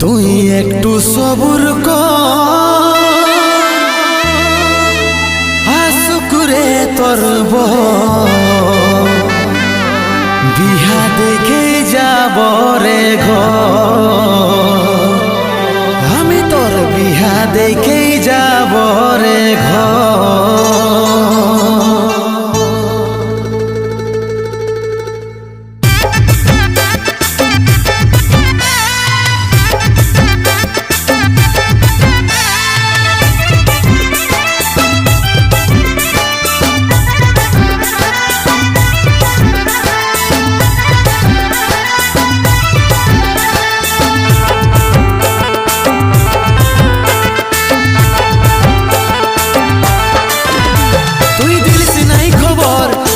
তুই একটু সবুর কর, হাসুকুরে তোর বিহা দেখে যাব রে ঘর, আমি তোর বিহা দেখে যাব রে ঘর।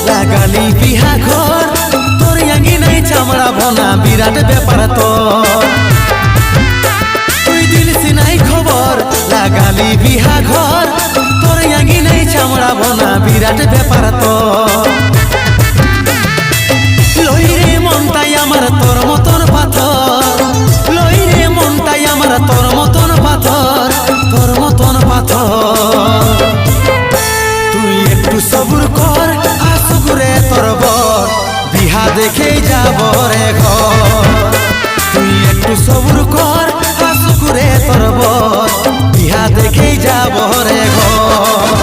লাগালি বিহা ঘর, তোর আঙ্গি নাই চামড়া ভনা বিরাট ব্যাপার তোর। তুই দিলছি নাই খবর, লাগালি বিহা ঘর, তোর আঙ্গি নাই চামড়া ভনা বিরাট ব্যাপার তোর। লইরে মনটাই আমার তোর মতন পাথর, লইরে মনটাই আমার তোর মতন পাথর, তোর মতন পাথর। তুই একটু সবুর কর, হাসুকুরে তোর বর বিহা দেখে যাব রে ঘর। তুই একটু সবুর কর, হাসুকুরে তোর বর বিহা দেখে যাব রে ঘর।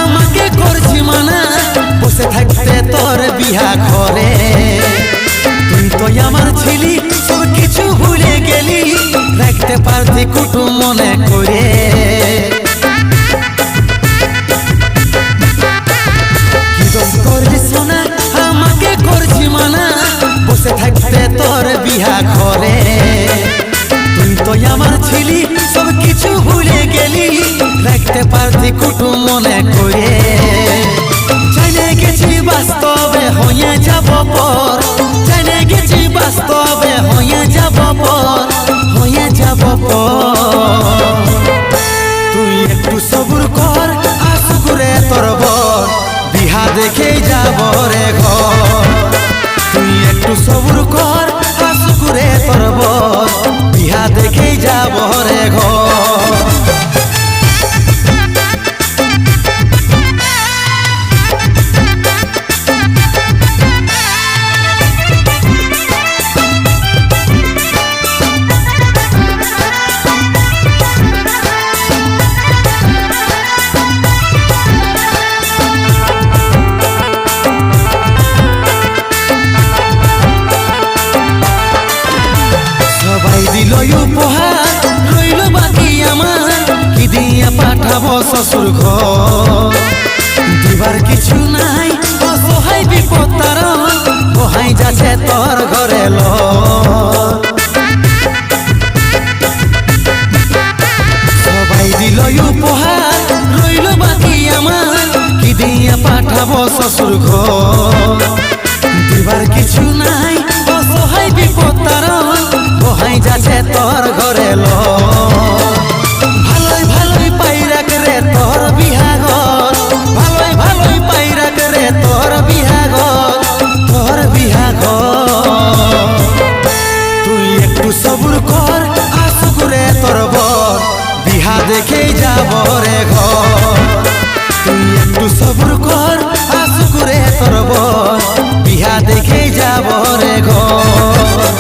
আমাকে করছি মানা, বসে থাকতে তোর বিহা ঘরে। তুই তো আমার ছিলি, সব কিছু ভুলে গেলি, রাখতে পারতি কুটুম মনে করে। কি দোষ করলি সোনা, আমাকে করছি মানা, বসে থাকতে তোর বিহা ঘরে। তুই তো আমার ছিলি, সব কিছু ভুলে গেলি, রাখতে পারতি কুটুম মনে করে। জানে গেছি বাস্তবে হয়ে যাব পর, জানে গেছি বাস্তবে হয়ে যাব পর, হয়ে যাব পর। তুই একটু সবুর কর, হাসুকুরে তোর বর বিহা দেখে যাব রে ঘর। তুই একটু সবুর কর, হাসুকুরে তোর বর বিহা দেখে যাব রে ঘর। দিল উপহার, রইল বাকি আমার, কি দিয়া পাঠাবো শ্বশুর ঘর। দিবার কিছু নাই, অসহায় বিপদ তার বহাই যাচ্ছে তোর ঘরে ল। সবাই দিল উপহার, রইল বাকি আমার, কি দিয়া পাঠাবো শ্বশুর ঘর। দিবার কিছু নাই, অসহায় বিপদ তার বহাই যাচ্ছে তোর ঘরে ল। ভালোই ভালোই পাই রাখ রে তোর বিহা ঘর, ভালোই ভালোই পাই রাখ রে তোর বিহা ঘর, তোর বিহা ঘর। তুই একটু সবুর কর, হাসুকুরে তোর বর বিহা দেখে যাব রে ঘর। তুই একটু সবুর কর, হাসুকুরে তোর বর বিহা দেখে যাব রে ঘর।